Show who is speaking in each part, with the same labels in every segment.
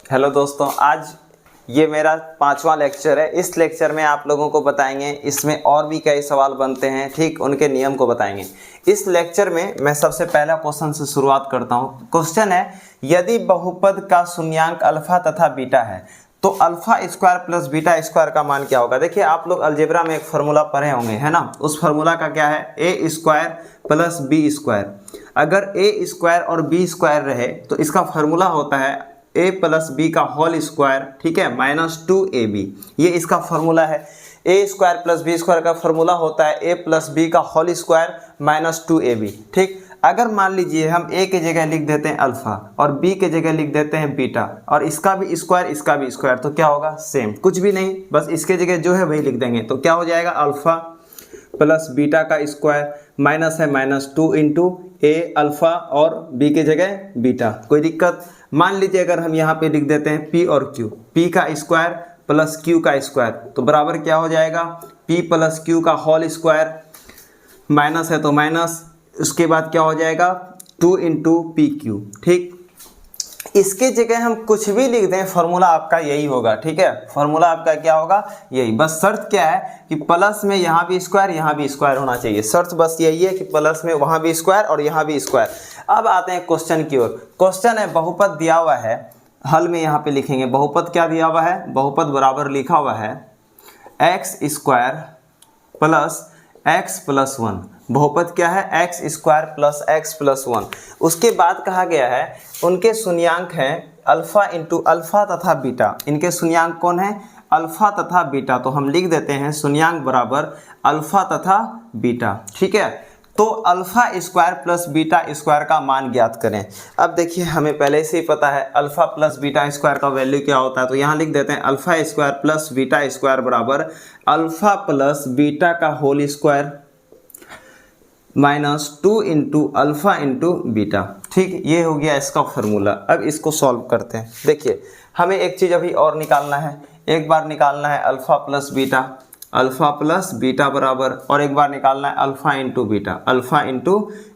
Speaker 1: Hello दोस्तों, आज ये मेरा 5वां लेक्चर है। इस लेक्चर में आप लोगों को बताएंगे, इसमें और भी कई सवाल बनते हैं, ठीक, उनके नियम को बताएंगे। इस लेक्चर में मैं सबसे पहला क्वेश्चन से शुरुआत करता हूँ। क्वेश्चन है, यदि बहुपद का शून्यांक अल्फा तथा बीटा है तो alpha square plus beta square का मान क्या होगा। देखिए, आप लोग अलजेब्रा में एक फार्मूला पढ़े होंगे, है ना। उस फार्मूला का क्या है, ए स्क्वायर प्लस बी स्क्वायर। अगर ए स्क्वायर और बी स्क्वायर रहे तो इसका फार्मूला होता है ए प्लस बी का होल स्क्वायर, ठीक है, -2ab। ये इसका फॉर्मूला है। ए स्क्वायर प्लस बी स्क्वायर का फॉर्मूला होता है ए प्लस बी का होल स्क्वायर -2ab, ठीक। अगर मान लीजिए हम ए के जगह लिख देते हैं अल्फा और बी के जगह लिख देते हैं बीटा और इसका भी स्क्वायर इसका भी स्क्वायर, तो क्या होगा, सेम, कुछ भी नहीं, बस इसके जगह जो है वही लिख देंगे। तो क्या हो जाएगा, अल्फा प्लस बीटा का स्क्वायर माइनस है -2 इंटू ए अल्फा और बी के जगह बीटा। कोई दिक्कत। मान लीजिए अगर हम यहाँ पे लिख देते हैं पी और क्यू, पी का स्क्वायर प्लस क्यू का स्क्वायर, तो बराबर क्या हो जाएगा, पी प्लस क्यू का होल स्क्वायर, माइनस है तो माइनस, उसके बाद क्या हो जाएगा 2 इंटू पी क्यू, ठीक। इसके जगह हम कुछ भी लिख दें, फॉर्मूला आपका यही होगा, ठीक है। फॉर्मूला आपका क्या होगा, यही। बस शर्त क्या है कि प्लस में यहाँ भी स्क्वायर होना चाहिए। शर्त बस यही है कि प्लस में वहाँ भी स्क्वायर और यहाँ भी स्क्वायर। अब आते हैं क्वेश्चन की ओर। क्वेश्चन है, बहुपद दिया हुआ है, हल में यहाँ पे लिखेंगे बहुपद क्या दिया हुआ है। बहुपद बराबर लिखा हुआ है x square plus x plus 1। बहुपद क्या है, x square plus x plus 1। उसके बाद कहा गया है उनके शून्यांक हैं अल्फा इंटू अल्फा तथा बीटा। इनके शून्यांक कौन है, अल्फा तथा बीटा। तो हम लिख देते हैं शून्यांक बराबर अल्फा तथा बीटा, ठीक है। तो alpha square plus beta square का मान ज्ञात करें। अब देखिए, हमें पहले से ही पता है अल्फा प्लस बीटा स्क्वायर का वैल्यू क्या होता है। तो यहाँ लिख देते हैं alpha square plus beta square बराबर अल्फा प्लस बीटा का whole square -2 into alpha into beta, ठीक। ये हो गया इसका फार्मूला। अब इसको सॉल्व करते हैं। देखिए, हमें एक चीज़ अभी और निकालना है। एक बार निकालना है अल्फा प्लस बीटा बराबर, और एक बार निकालना है अल्फा इंटू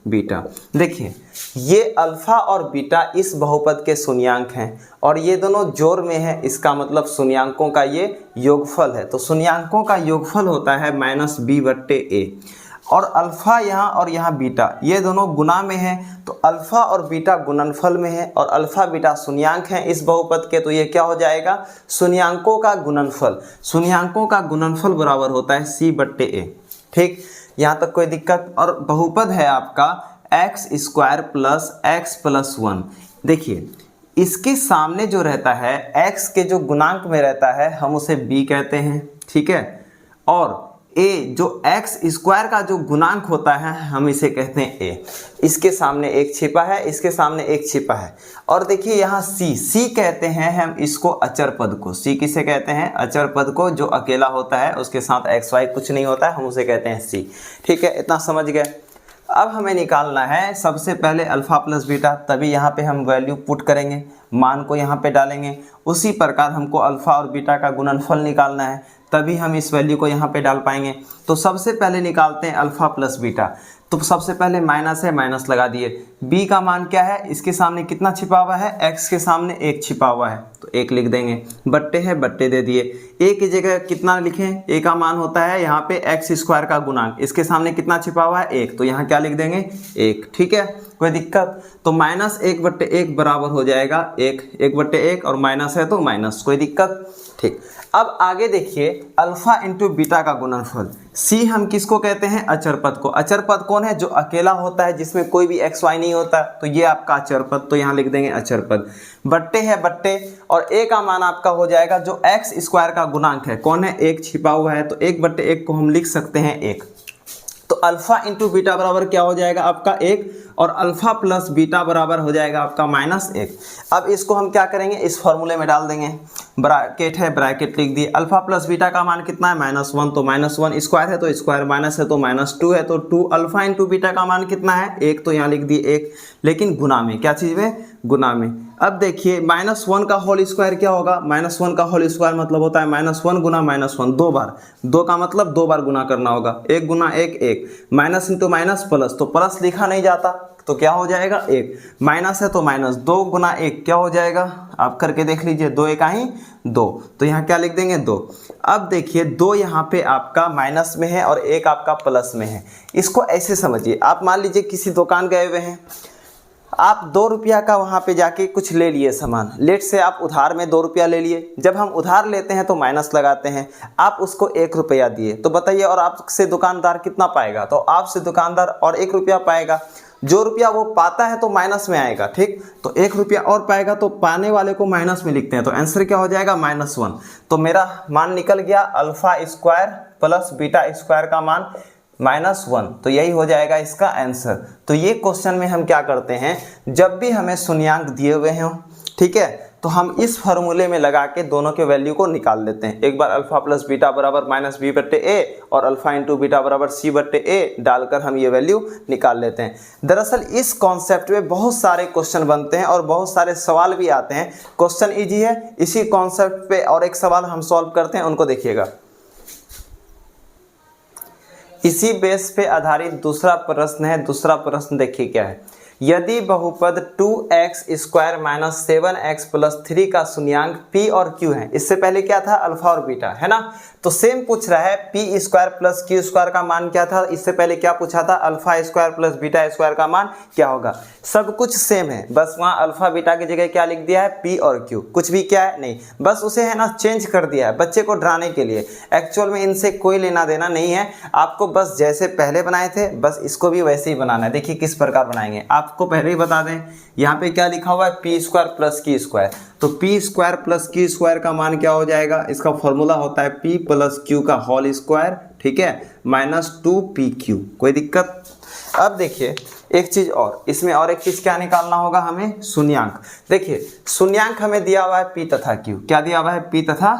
Speaker 1: बीटा। देखिए, ये अल्फा और बीटा इस बहुपद के शून्यांक हैं और ये दोनों जोड़ में है, इसका मतलब शून्यांकों का ये योगफल है। तो शून्यांकों का योगफल होता है -b/a। और अल्फा यहाँ और यहाँ बीटा, ये दोनों गुना में हैं, तो अल्फा और बीटा गुणनफल में है और अल्फा बीटा शून्यांक हैं इस बहुपद के। तो ये क्या हो जाएगा, शून्यांकों का गुणनफल। शून्यांकों का गुणनफल बराबर होता है c/a, ठीक। यहाँ तक कोई दिक्कत। और बहुपद है आपका x square plus x plus 1। देखिए, इसके सामने जो रहता है x के जो गुणांक में रहता है हम उसे b कहते हैं, ठीक है। और a जो x स्क्वायर का जो गुणांक होता है हम इसे कहते हैं a। इसके सामने एक छिपा है, इसके सामने एक छिपा है। और देखिए यहाँ c कहते हैं हम इसको अचर पद को। c किसे कहते हैं, अचर पद को, जो अकेला होता है, उसके साथ x y कुछ नहीं होता है, हम उसे कहते हैं c, ठीक है। इतना समझ गए। अब हमें निकालना है सबसे पहले अल्फा प्लस बीटा, तभी यहाँ पे हम वैल्यू पुट करेंगे, मान को यहाँ पे डालेंगे। उसी प्रकार हमको अल्फा और बीटा का गुणनफल निकालना है, तभी हम इस वैल्यू को यहाँ पे डाल पाएंगे। तो सबसे पहले निकालते हैं अल्फा प्लस बीटा। तो सबसे पहले माइनस है, माइनस लगा दिए। b का मान क्या है, इसके सामने कितना छिपा हुआ है, x के सामने 1 छिपा हुआ है, तो 1 लिख देंगे। बट्टे है, बट्टे दे दिए। a की जगह कितना लिखें, a का मान होता है यहाँ पे एक्स स्क्वायर का गुणांक, इसके सामने कितना छिपा हुआ है, 1, तो यहाँ क्या लिख देंगे, 1, ठीक है। कोई दिक्कत। तो -1/1 बराबर हो जाएगा 1/1 और माइनस है तो माइनस, कोई दिक्कत, ठीक। अब आगे देखिए, अल्फा इंटू बीटा का गुणनफल। c हम किसको कहते हैं, अचर पद को। अचर पद कौन है, जो अकेला होता है, जिसमें कोई भी x y नहीं होता, तो ये आपका अचर पद, तो यहाँ लिख देंगे अचर पद। बट्टे है, बट्टे, और a का मान आपका हो जाएगा जो x स्क्वायर का गुणांक है, कौन है, 1 छिपा हुआ है, तो 1/1 को हम लिख सकते हैं 1। तो अल्फा इंटू बीटा बराबर क्या हो जाएगा आपका 1, और अल्फा प्लस बीटा बराबर हो जाएगा आपका -1। अब इसको हम क्या करेंगे, इस फॉर्मूले में डाल देंगे। ब्रैकेट है, ब्रैकेट लिख दिए। अल्फा प्लस बीटा का मान कितना है, -1, तो -1 स्क्वायर है तो स्क्वायर, माइनस है तो -2 है, तो 2 अल्फा इंटू बीटा का मान कितना है, 1, तो यहाँ लिख दिए 1, लेकिन गुना में, क्या चीज़ में, गुना में। अब देखिए, -1 का होल स्क्वायर क्या होगा, -1 का होल स्क्वायर मतलब होता है -1 गुना -1, 2 बार, 2 का मतलब 2 बार गुना करना होगा, 1 गुना 1 1, माइनस इंटू माइनस प्लस, तो प्लस लिखा नहीं जाता, तो क्या हो जाएगा 1, माइनस है तो माइनस 2 गुना 1 क्या हो जाएगा, आप करके देख लीजिए, 2 1 ही 2, तो यहाँ क्या लिख देंगे 2। अब देखिए 2 यहाँ पे आपका माइनस में है और 1 आपका प्लस में है। इसको ऐसे समझिए, आप मान लीजिए किसी दुकान गए हुए हैं, आप 2 रुपया का वहाँ पे जाके कुछ ले लिए सामान, लेट से आप उधार में 2 रुपया ले लिए। जब हम उधार लेते हैं तो माइनस लगाते हैं, आप उसको 1 रुपया दिए, तो बताइए और आपसे दुकानदार कितना पाएगा, तो आपसे दुकानदार और 1 रुपया पाएगा। जो रुपया वो पाता है तो माइनस में आएगा, ठीक, तो 1 रुपया और पाएगा, तो पाने वाले को माइनस में लिखते हैं, तो आंसर क्या हो जाएगा -1। तो मेरा मान निकल गया alpha square plus beta square का मान -1, तो यही हो जाएगा इसका आंसर। तो ये क्वेश्चन में हम क्या करते हैं, जब भी हमें शून्यांक दिए हुए हों, ठीक है, तो हम इस फार्मूले में लगा के दोनों के वैल्यू को निकाल लेते हैं। एक बार अल्फा प्लस बीटा बराबर -b/a और अल्फा इंटू बीटा बराबर c/a डालकर हम ये वैल्यू निकाल लेते हैं। दरअसल इस कॉन्सेप्ट में बहुत सारे क्वेश्चन बनते हैं और बहुत सारे सवाल भी आते हैं। क्वेश्चन ईजी है, इसी कॉन्सेप्ट पे और एक सवाल हम सॉल्व करते हैं, उनको देखिएगा। इसी बेस पे आधारित दूसरा प्रश्न है। दूसरा प्रश्न देखिए क्या है, यदि बहुपद 2x square minus 7x plus 3 का शून्यांक p और q है। इससे पहले क्या था, अल्फा और बीटा, है ना, तो सेम पूछ रहा है p square plus q square का मान क्या था, इससे पहले क्या पूछा था, alpha square plus beta square का मान क्या होगा। सब कुछ सेम है, बस वहाँ अल्फा बीटा की जगह क्या लिख दिया है, p और q, कुछ भी क्या है नहीं, बस उसे है ना चेंज कर दिया है बच्चे को डराने के लिए। एक्चुअल में इनसे कोई लेना देना नहीं है, आपको बस जैसे पहले बनाए थे बस इसको भी वैसे ही बनाना है। देखिए किस प्रकार बनाएंगे, आपको पहले ही बता दें, यहाँ पे क्या लिखा हुआ है, पी स्क्वायर प्लस की स्क्वायर, तो पी स्क्वायर प्लस की स्क्वायर का मान क्या हो जाएगा, इसका फॉर्मूला होता है पी प्लस क्यू का होल स्क्वायर, ठीक है, -2pq, कोई दिक्कत। अब देखिए एक चीज और, इसमें और एक चीज क्या निकालना होगा हमें, शून्यांक। देखिए शून्यांक हमें दिया हुआ है p तथा q, क्या दिया हुआ है, p तथा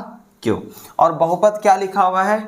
Speaker 1: q, और बहुपद क्या लिखा हुआ है,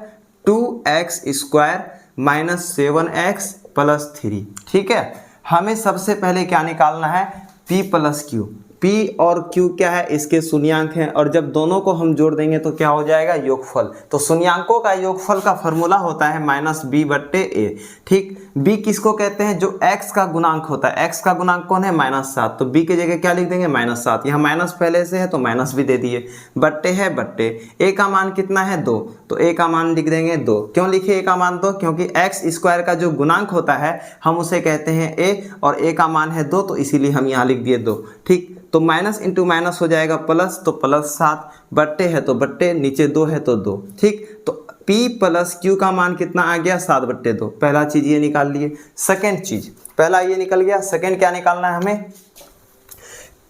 Speaker 1: 2x square minus 7x plus 3, ठीक है। हमें सबसे पहले क्या निकालना है, p प्लस क्यू। p और q क्या है, इसके शून्यांक हैं, और जब दोनों को हम जोड़ देंगे तो क्या हो जाएगा, योगफल। तो शून्यांकों का योगफल का फॉर्मूला होता है -b/a, ठीक। b किसको कहते हैं, जो x का गुणांक होता है, x का गुणांक कौन है, -7, तो b की जगह क्या लिख देंगे, -7, यहाँ माइनस पहले से है तो माइनस भी दे दिए, बट्टे है बट्टे, a का मान कितना है 2, तो a का मान लिख देंगे 2। क्यों लिखे a का मान 2, क्योंकि x स्क्वायर का जो गुणांक होता है हम उसे कहते हैं a, और a का मान है 2, तो इसीलिए हम यहाँ लिख दिए 2, ठीक। तो माइनस इंटू माइनस हो जाएगा प्लस, तो +7, बट्टे है तो बट्टे, नीचे 2 है तो 2, ठीक। तो p प्लस q का मान कितना आ गया, 7/2। पहला चीज ये निकाल लिए। सेकेंड चीज, पहला ये निकल गया, सेकेंड क्या निकालना है हमें,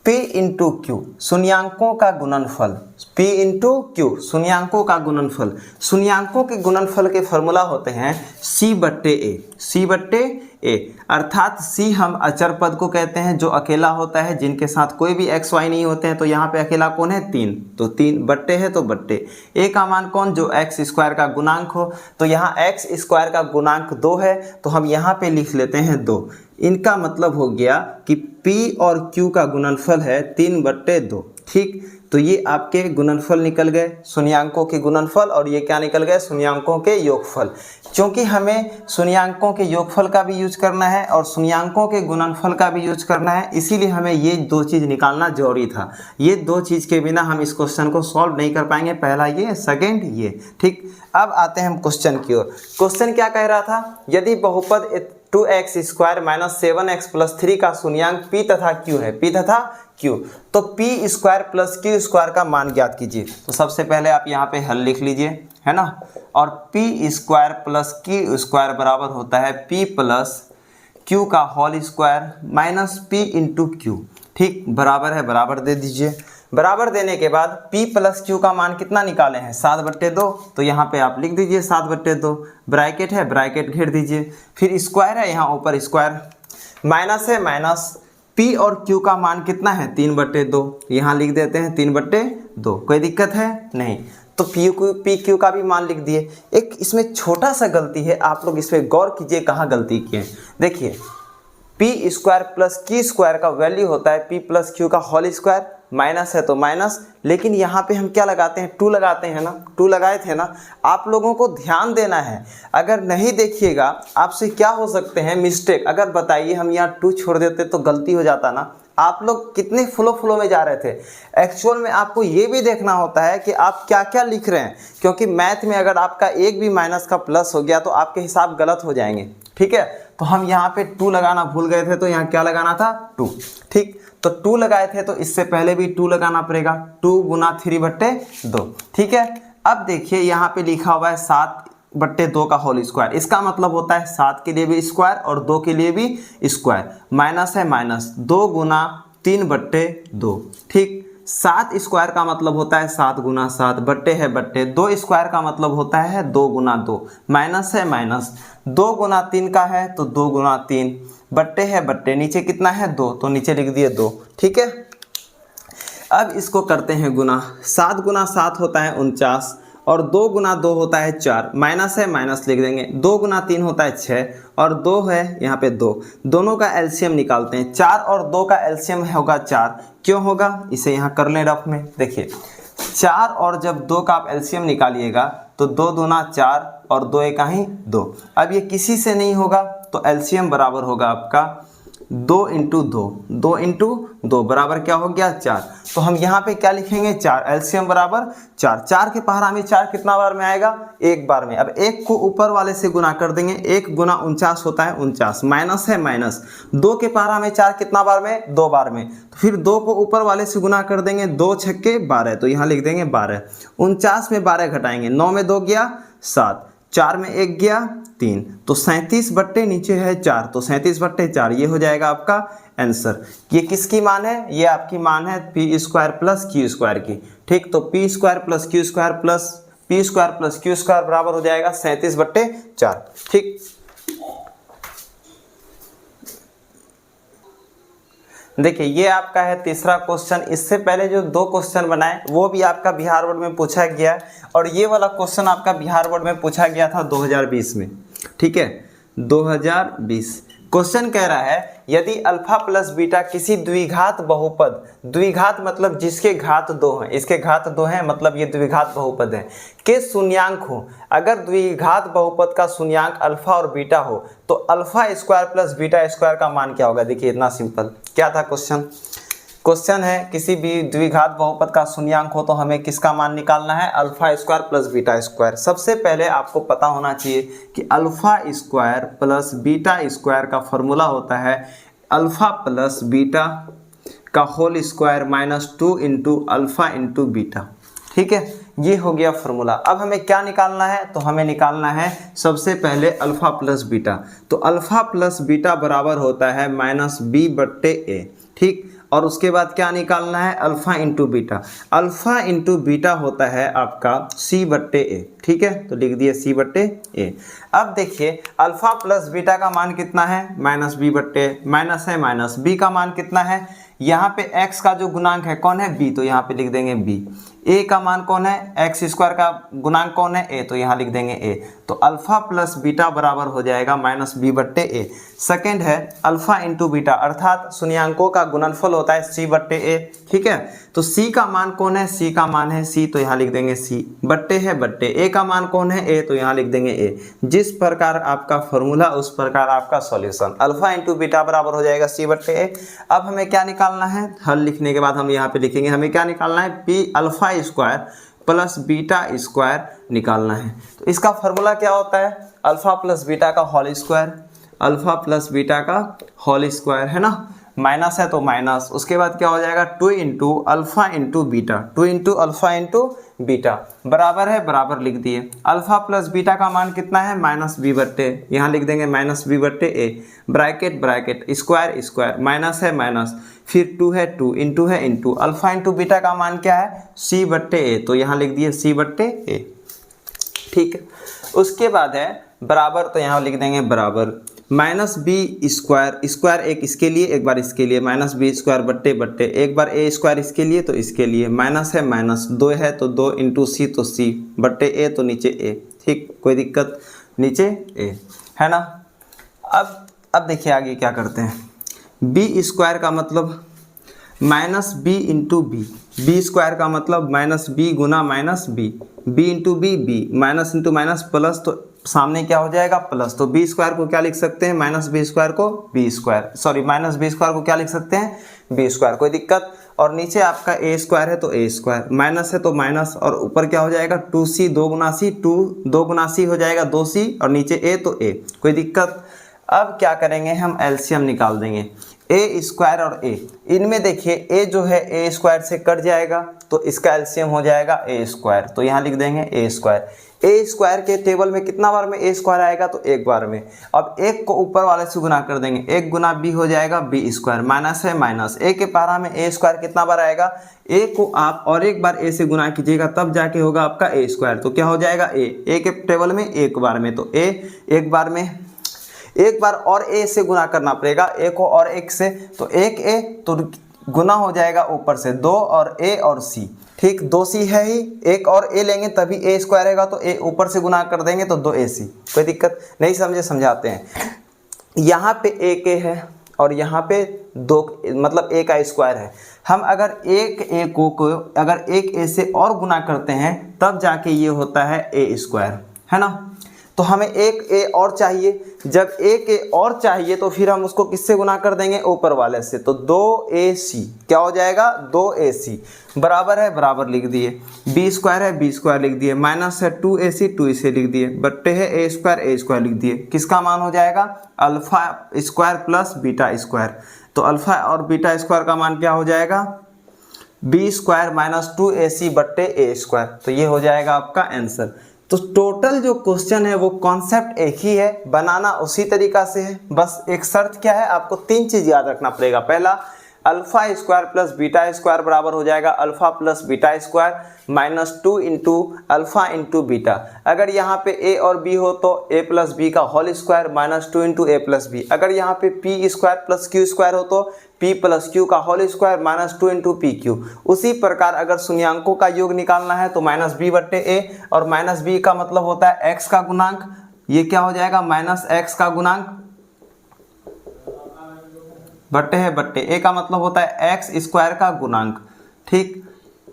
Speaker 1: p इंटू क्यू, शून्यांकों का गुणनफल, p इंटू क्यू, शून्यांकों का गुणनफल। शून्यांकों के गुणनफल के फॉर्मूला होते हैं c/a, c/a, अर्थात c हम अचर पद को कहते हैं जो अकेला होता है, जिनके साथ कोई भी x y नहीं होते हैं। तो यहाँ पे अकेला कौन है, 3, तो 3, बट्टे है तो बट्टे, a का मान कौन, जो x स्क्वायर का गुणांक हो, तो यहाँ x स्क्वायर का गुणांक 2 है, तो हम यहाँ पे लिख लेते हैं 2। इनका मतलब हो गया कि p और q का गुणनफल है 3/2, ठीक। तो ये आपके गुणनफल निकल गए, शून्यांकों के गुणनफल, और ये क्या निकल गए, शून्यांकों के योगफल। क्योंकि हमें शून्यांकों के योगफल का भी यूज करना है और शून्यांकों के गुणनफल का भी यूज करना है, इसीलिए हमें ये 2 चीज़ निकालना जरूरी था। ये 2 चीज़ के बिना हम इस क्वेश्चन को सॉल्व नहीं कर पाएंगे, पहला ये, सेकेंड ये, ठीक। अब आते हैं हम क्वेश्चन की ओर। क्वेश्चन क्या कह रहा था, यदि बहुपद 2x square minus 7x plus 3 का शून्यांक p तथा q है, p तथा q, तो p square plus q square का मान ज्ञात कीजिए। तो सबसे पहले आप यहाँ पे हल लिख लीजिए, है ना, और p square plus q square बराबर होता है p प्लस q का whole square minus p into q, ठीक, बराबर है, बराबर दे दीजिए। बराबर देने के बाद p प्लस q का मान कितना निकाले हैं, 7/2, तो यहाँ पे आप लिख दीजिए 7/2, ब्रैकेट है, ब्रैकेट घेर दीजिए, फिर स्क्वायर है, यहाँ ऊपर स्क्वायर, माइनस है माइनस, p और q का मान कितना है, 3/2, यहाँ लिख देते हैं 3/2, कोई दिक्कत है नहीं। तो p q का भी मान लिख दिए। एक इसमें छोटा सा गलती है, आप लोग इस पर गौर कीजिए कहाँ गलती किए। देखिए p square plus q square का वैल्यू होता है p प्लस q का होल स्क्वायर, माइनस है तो माइनस, लेकिन यहाँ पे हम क्या लगाते हैं, 2 लगाते हैं ना, 2 लगाए थे ना। आप लोगों को ध्यान देना है, अगर नहीं देखिएगा आपसे क्या हो सकते हैं मिस्टेक। अगर बताइए हम यहाँ 2 छोड़ देते तो गलती हो जाता ना। आप लोग कितने फ्लो में जा रहे थे। एक्चुअल में आपको ये भी देखना होता है कि आप क्या क्या लिख रहे हैं, क्योंकि मैथ में अगर आपका एक भी माइनस का प्लस हो गया तो आपके हिसाब गलत हो जाएंगे। ठीक है, तो हम यहाँ पे 2 लगाना भूल गए थे, तो यहाँ क्या लगाना था, 2। ठीक, तो 2 लगाए थे तो इससे पहले भी 2 लगाना पड़ेगा, 2 गुना 3/2। ठीक है, अब देखिए यहाँ पे लिखा हुआ है 7/2 का होल स्क्वायर। इसका मतलब होता है 7 के लिए भी स्क्वायर और 2 के लिए भी स्क्वायर। माइनस है माइनस, 2 गुना 3/2। ठीक, 7 स्क्वायर का मतलब होता है 7 गुना 7, बट्टे है बट्टे। 2 स्क्वायर का मतलब होता है 2 गुना 2। माइनस है माइनस, 2 गुना 3 का है तो 2 गुना 3, बट्टे है बट्टे। नीचे कितना है, 2, तो नीचे लिख दिए 2। ठीक है, अब इसको करते हैं गुना। 7 गुना 7 होता है 49 और 2 गुना 2 होता है 4। माइनस है माइनस लिख देंगे। 2 गुना 3 होता है 6 और 2 है यहाँ पे 2। दोनों का एलसीएम निकालते हैं। 4 और 2 का एलसीएम होगा 4। क्यों होगा, इसे यहाँ कर लें रफ में। देखिए 4 और जब 2 का आप एलसीएम निकालिएगा तो 2 दूना 4 और 2 एका ही 2। अब ये किसी से नहीं होगा तो एलसीएम बराबर होगा आपका 2 इंटू 2, 2 इंटू 2 बराबर क्या हो गया, 4। तो हम यहाँ पे क्या लिखेंगे, 4। एलसीएम बराबर 4। 4 के पहाड़ा में 4 कितना बार में आएगा, एक बार में। अब 1 को ऊपर वाले से गुना कर देंगे। 1 गुना 49 होता है 49। माइनस है माइनस, 2 के पहाड़ा में 4 कितना बार में, 2 बार में। तो फिर 2 को ऊपर वाले से गुना कर देंगे। 2 छक्के 12, तो यहाँ लिख देंगे 12। 49 में 12 घटाएंगे, 9 में 2 गया 7, 4 में 1 गया 3, तो 37 बट्टे नीचे है 4, तो 37/4 ये हो जाएगा आपका आंसर। ये किसकी मान है, ये आपकी मान है P square plus Q square की। ठीक, तो P square plus Q square plus P square plus Q square बराबर हो जाएगा 37/4। ठीक, देखिए ये आपका है तीसरा क्वेश्चन। इससे पहले जो 2 क्वेश्चन बनाए वो भी आपका बिहार बोर्ड में पूछा गया है, और ये वाला क्वेश्चन आपका बिहार बोर्ड में पूछा गया था 2020 में। ठीक है, 2020 क्वेश्चन कह रहा है यदि अल्फा प्लस बीटा किसी द्विघात बहुपद, द्विघात मतलब जिसके घात 2 हैं, इसके घात 2 हैं मतलब ये द्विघात बहुपद है, के शून्यांक हो। अगर द्विघात बहुपद का शून्यांक अल्फा और बीटा हो तो alpha square plus beta square का मान क्या होगा। देखिए इतना सिंपल। क्या था क्वेश्चन, क्वेश्चन है किसी भी द्विघात बहुपद का शून्यांक हो तो हमें किसका मान निकालना है, alpha square plus beta square. सबसे पहले आपको पता होना चाहिए कि alpha square plus beta square का फॉर्मूला होता है अल्फा प्लस बीटा का whole square minus 2 into alpha into beta. ठीक है, ये हो गया फॉर्मूला। अब हमें क्या निकालना है, तो हमें निकालना है सबसे पहले अल्फा प्लस बीटा। तो अल्फा प्लस बीटा बराबर होता है -b/a। ठीक, और उसके बाद क्या निकालना है, alpha into beta. Alpha into beta होता है आपका c/a। ठीक है, तो लिख दिए c/a। अब देखिए अल्फा प्लस बीटा का मान कितना है, -b/a। माइनस है माइनस, b का मान कितना है, यहाँ पे x का जो गुणांक है कौन है, b, तो यहाँ पे लिख देंगे b। a का मान कौन है, x स्क्वायर का गुणांक कौन है, a, तो यहाँ लिख देंगे a। तो अल्फा प्लस बीटा बराबर हो जाएगा -b/a। सेकेंड है अल्फा इंटू बीटा, अर्थात शून्यांकों का गुणनफल होता है c/a। ठीक है, तो c का मान कौन है, c का मान है c, तो यहाँ लिख देंगे c। बट्टे है बट्टे, a का मान कौन है, a, तो यहाँ लिख देंगे a। जिस प्रकार आपका फॉर्मूला उस प्रकार आपका सॉल्यूशन। अल्फा इंटू बीटा बराबर हो जाएगा c/a। अब हमें क्या निकालना है, हल लिखने के बाद हम यहाँ पे लिखेंगे हमें क्या निकालना है, p alpha square plus beta square निकालना है। तो इसका फॉर्मूला क्या होता है, अल्फा प्लस बीटा का whole square, alpha plus beta का होल स्क्वायर है ना, माइनस है तो माइनस, उसके बाद क्या हो जाएगा 2 into alpha into beta, 2 into alpha into beta बराबर है बराबर लिख दिए। अल्फा प्लस बीटा का मान कितना है, -b/a, यहाँ लिख देंगे -b/a, bracket bracket square square, minus है माइनस, फिर 2 है 2, इंटू है इंटू, अल्फा इंटू बीटा का मान क्या है, c/a, तो यहाँ लिख दिए c/a। ठीक है, उसके बाद है बराबर, तो यहाँ लिख देंगे बराबर -b स्क्वायर, स्क्वायर एक इसके लिए एक बार इसके लिए, -b² बट्टे बट्टे, एक बार a स्क्वायर इसके लिए तो इसके लिए, माइनस है माइनस, 2 है तो 2 इंटू c, तो c बट्टे a, तो नीचे a। ठीक, कोई दिक्कत, नीचे a है ना। अब देखिए आगे क्या करते हैं, b स्क्वायर का मतलब minus B into B, B square का मतलब माइनस बी गुना minus B, B into B B, minus into minus plus, तो सामने क्या हो जाएगा प्लस, तो बी स्क्वायर को क्या लिख सकते हैं माइनस बी स्क्वायर को b square, sorry minus b square को क्या लिख सकते हैं बी स्क्वायर, कोई दिक्कत। और नीचे आपका ए स्क्वायर है तो ए स्क्वायर, माइनस है तो माइनस, और ऊपर क्या हो जाएगा 2c, 2 गुना सी, 2 गुना सी हो जाएगा 2c, और नीचे ए तो ए, कोई दिक्कत। अब क्या करेंगे हम एलसीएम निकाल देंगे, ए स्क्वायर और ए, इनमें देखिए ए जो है ए स्क्वायर से कट जाएगा तो इसका एलसीएम हो जाएगा ए स्क्वायर, तो यहाँ लिख देंगे ए स्क्वायर। ए स्क्वायर के टेबल में कितना बार में ए स्क्वायर आएगा तो एक बार में। अब एक को ऊपर वाले से गुना कर देंगे, एक गुना बी हो जाएगा बी स्क्वायर, माइनस है माइनस, ए के पारा में ए स्क्वायर कितना बार आएगा, ए को आप और एक बार ए से गुना कीजिएगा तब जाके होगा आपका ए स्क्वायर, तो क्या हो जाएगा ए के टेबल में एक बार में, तो ए एक बार में, एक बार और ए से गुना करना पड़ेगा, ए को और एक से, तो एक ए तो गुना हो जाएगा ऊपर से 2 और ए और सी, ठीक 2c है ही, एक और ए लेंगे तभी ए स्क्वायर रहेगा, तो ए ऊपर से गुना कर देंगे तो 2ac, कोई दिक्कत नहीं, समझे समझाते हैं। यहाँ पे एक ए है और यहाँ पे 2 मतलब ए का स्क्वायर है, हम अगर एक ए को अगर एक ए से और गुना करते हैं तब जाके ये होता है ए स्क्वायर, है ना। तो हमें एक ए और चाहिए, जब एक ए और चाहिए तो फिर हम उसको किससे गुना कर देंगे ऊपर वाले से, तो 2ac क्या हो जाएगा 2ac, बराबर है बराबर लिख दिए, बी स्क्वायर है बी स्क्वायर लिख दिए, माइनस है 2ac 2ac लिख दिए, बट्टे है ए स्क्वायर लिख दिए, किसका मान हो जाएगा alpha square plus beta square, तो अल्फा और बीटा स्क्वायर का मान क्या हो जाएगा बी स्क्वायर माइनस 2ac बट्टे ए स्क्वायर, तो ये हो जाएगा आपका आंसर। तो टोटल जो क्वेश्चन है वो कॉन्सेप्ट एक ही है, बनाना उसी तरीका से है, बस एक शर्त क्या है आपको 3 चीज़ याद रखना पड़ेगा। पहला alpha square plus beta square बराबर हो जाएगा alpha plus beta square minus 2 into alpha into beta, अगर यहाँ पे ए और बी हो तो ए प्लस बी का whole square minus 2 into A plus B, अगर यहाँ पे P square plus Q square हो तो p प्लस क्यू का whole square minus 2 into P Q. उसी प्रकार अगर शून्यांकों का योग निकालना है तो माइनस बी बट्टे ए, और माइनस बी का मतलब होता है x का गुणांक, ये क्या हो जाएगा माइनस x का गुणांक बट्टे है बट्टे ए का मतलब होता है x स्क्वायर का गुणांक, ठीक।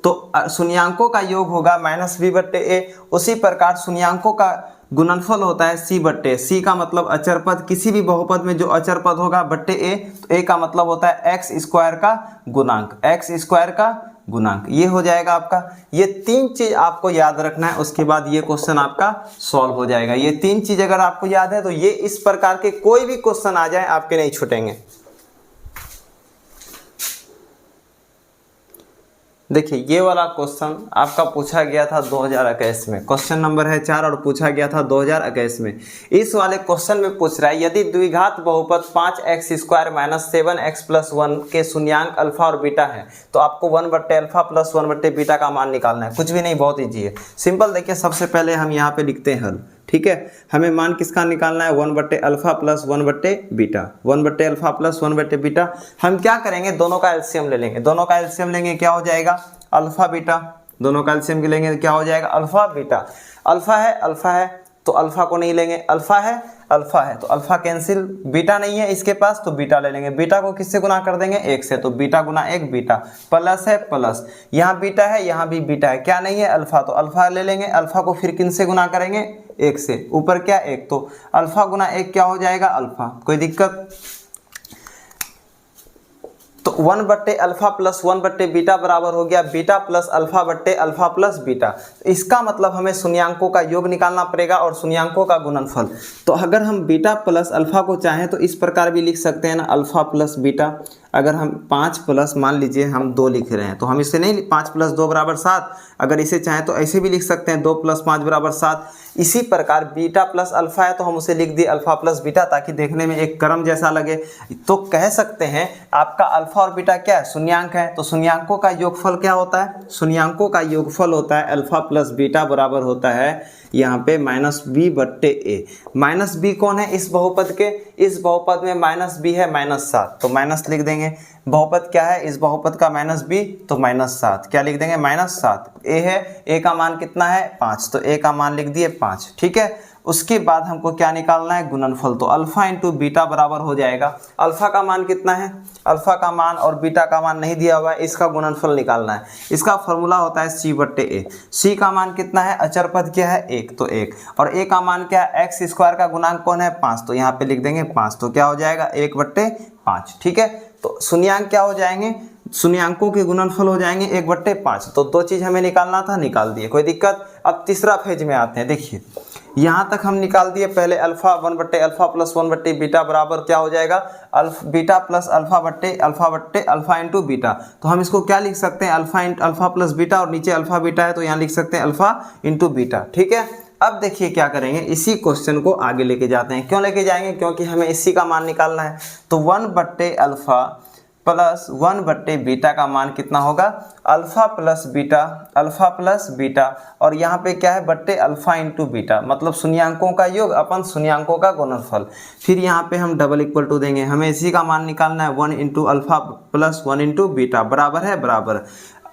Speaker 1: तो शून्यांकों का योग होगा माइनस बी बट्टे ए, उसी प्रकार शून्यांकों का गुणनफल होता है सी बट्टे, सी का मतलब अचर पद, किसी भी बहुपद में जो अचर पद होगा बट्टे ए, तो ए का मतलब होता है एक्स स्क्वायर का गुणांक, एक्स स्क्वायर का गुणांक, ये हो जाएगा आपका। ये 3 चीज आपको याद रखना है, उसके बाद ये क्वेश्चन आपका सॉल्व हो जाएगा। ये 3 चीज अगर आपको याद है तो ये इस प्रकार के कोई भी क्वेश्चन आ जाए आपके नहीं छूटेंगे। देखिए ये वाला क्वेश्चन आपका पूछा गया था 2021 में, क्वेश्चन नंबर है 4 और पूछा गया था 2021 में। इस वाले क्वेश्चन में पूछ रहा है यदि द्विघात बहुपद 5x square minus 7x plus 1 के शून्यांक अल्फा और बीटा है तो आपको 1 बट्टे अल्फा प्लस 1 बट्टे बीटा का मान निकालना है। कुछ भी नहीं, बहुत ईजी है, सिंपल। देखिए सबसे पहले हम यहाँ पे लिखते हैं हल, ठीक है। हमें मान किसका निकालना है 1 बट्टे अल्फा प्लस 1 बट्टे बीटा, 1 बट्टे अल्फा प्लस 1 बट्टे बीटा। हम क्या करेंगे दोनों का एलसीएम ले लेंगे, दोनों का एलसीएम लेंगे क्या हो जाएगा अल्फा बीटा, दोनों का एलसीएम लेंगे क्या हो जाएगा अल्फा बीटा। अल्फा है तो अल्फा को नहीं लेंगे, अल्फा है तो अल्फा कैंसिल, बीटा नहीं है इसके पास तो बीटा ले लेंगे। बीटा को किससे गुना कर देंगे 1 से, तो बीटा गुना 1 बीटा, प्लस है प्लस, यहाँ बीटा है यहाँ भी बीटा है, क्या नहीं है अल्फा, तो अल्फा ले लेंगे। अल्फा को फिर किन से गुना करेंगे 1 से, ऊपर क्या 1, तो अल्फा गुना 1 क्या हो जाएगा अल्फा, कोई दिक्कत। तो 1 बट्टे अल्फा प्लस 1 बट्टे बीटा बराबर हो गया बीटा प्लस अल्फा बट्टे अल्फा प्लस बीटा। इसका मतलब हमें शून्यांकों का योग निकालना पड़ेगा और शून्यांकों का गुणनफल। तो अगर हम बीटा प्लस अल्फा को चाहें तो इस प्रकार भी लिख सकते हैं ना, अल्फा प्लस बीटा। अगर हम 5 प्लस मान लीजिए हम 2 लिख रहे हैं तो हम इसे नहीं 5 प्लस 2 बराबर 7, अगर इसे चाहें तो ऐसे भी लिख सकते हैं 2 प्लस 5 बराबर 7। इसी प्रकार बीटा प्लस अल्फा है तो हम उसे लिख दिए अल्फा प्लस बीटा ताकि देखने में एक क्रम जैसा लगे। तो कह सकते हैं आपका अल्फा और बीटा क्या है शून्यांक है, तो शून्यांकों का योगफल क्या होता है, शून्यांकों का योगफल होता है अल्फा प्लस बीटा बराबर होता है यहाँ पे माइनस बी बट्टे ए। माइनस बी कौन है इस बहुपद के, इस बहुपद में माइनस बी है माइनस 7, तो माइनस लिख देंगे। बहुपद क्या है इस बहुपद का माइनस बी, तो माइनस 7 क्या लिख देंगे माइनस 7। ए है, ए का मान कितना है 5, तो ए का मान लिख दिए 5, ठीक है। उसके बाद हमको क्या निकालना है, गुणनफल। तो अल्फा इंटू बीटा बराबर हो जाएगा, अल्फा का मान कितना है, अल्फा का मान और बीटा का मान नहीं दिया हुआ है, इसका गुणनफल निकालना है। इसका फॉर्मूला होता है सी बट्टे ए। सी का मान कितना है, अचर पद क्या है 1, तो 1, और ए का मान क्या है, एक्स स्क्वायर का गुणांक कौन है 5, तो यहाँ पे लिख देंगे 5, तो क्या हो जाएगा 1/5। ठीक है, तो शून्यांक क्या हो जाएंगे, शून्यांकों के गुणनफल हो जाएंगे 1/5। तो दो चीज हमें निकालना था, निकाल दिए, कोई दिक्कत। अब तीसरा फेज में आते हैं। देखिए यहाँ तक हम निकाल दिए, पहले अल्फा 1/अल्फा प्लस 1/बीटा बराबर क्या हो जाएगा, बीटा प्लस अल्फा बट्टे अल्फा इंटू बीटा। तो हम इसको क्या लिख सकते हैं, अल्फा प्लस बीटा, और नीचे अल्फा बीटा है तो यहाँ लिख सकते हैं अल्फा इंटू बीटा। ठीक है, अब देखिए क्या करेंगे, इसी क्वेश्चन को आगे लेके जाते हैं। क्यों लेके जाएंगे, क्योंकि हमें इसी का मान निकालना है। तो 1/अल्फा प्लस 1/बीटा का मान कितना होगा, अल्फा प्लस बीटा, और यहाँ पे क्या है बट्टे अल्फा इंटू बीटा, मतलब शून्यांकों का योग अपन शून्यांकों का गुणनफल। फिर यहाँ पे हम डबल इक्वल टू देंगे, हमें इसी का मान निकालना है 1 into alpha plus 1 into beta बराबर है बराबर।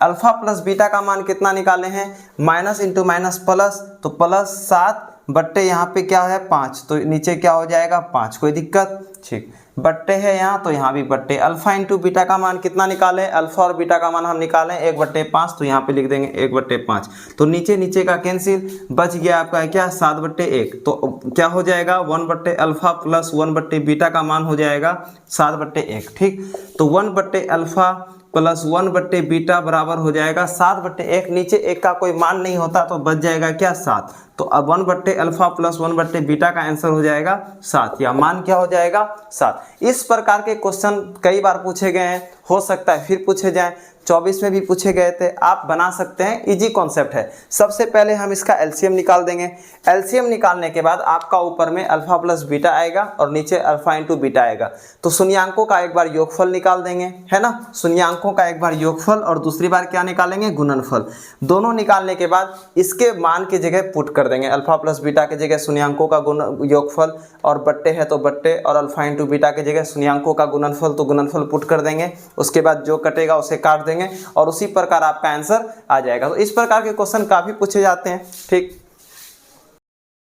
Speaker 1: अल्फा प्लस बीटा का मान कितना निकाले हैं, माइनस इंटू माइनस प्लस, तो प्लस 7 बट्टे यहाँ पे क्या है 5, तो नीचे क्या हो जाएगा 5, कोई दिक्कत। ठीक, बट्टे है यहाँ तो यहाँ भी बट्टे। अल्फा इंटू बीटा का मान कितना निकालें, अल्फा और बीटा का मान हम निकालें 1/5, तो यहाँ पे लिख देंगे 1/5। तो नीचे का कैंसिल, बच गया आपका क्या 7/1। तो क्या हो जाएगा 1/अल्फा प्लस 1/बीटा का मान हो जाएगा 7/1। ठीक, तो 1/अल्फा प्लस 1/बीटा बराबर हो जाएगा 7/1। नीचे एक का कोई मान नहीं होता तो बच जाएगा क्या 7। तो अब 1/अल्फा प्लस 1/बीटा का आंसर हो जाएगा 7, या मान क्या हो जाएगा 7। इस प्रकार के क्वेश्चन कई बार पूछे गए हैं, हो सकता है फिर पूछे जाएं, 24 में भी पूछे गए थे, आप बना सकते हैं, इजी कॉन्सेप्ट है। सबसे पहले हम इसका एलसीएम निकाल देंगे। एलसीएम निकालने के बाद आपका ऊपर में अल्फा प्लस बीटा आएगा और नीचे अल्फा इंटू बीटा आएगा। तो शून्यांकों का एक बार योगफल निकाल देंगे, है ना, शून्यांकों का एक बार योगफल और दूसरी बार क्या निकालेंगे, गुणनफल। दोनों निकालने के बाद इसके मान की जगह पुट कर देंगे, अल्फा प्लस बीटा की जगह शून्यांकों का योगफल, और बट्टे है तो बट्टे, और अल्फा इंटू बीटा की जगह शून्यांकों का गुणनफल, तो गुणनफल पुट कर देंगे। उसके बाद जो कटेगा उसे काट देंगे और उसी प्रकार आपका आंसर आ जाएगा। तो इस प्रकार के क्वेश्चन काफी पूछे जाते हैं। ठीक।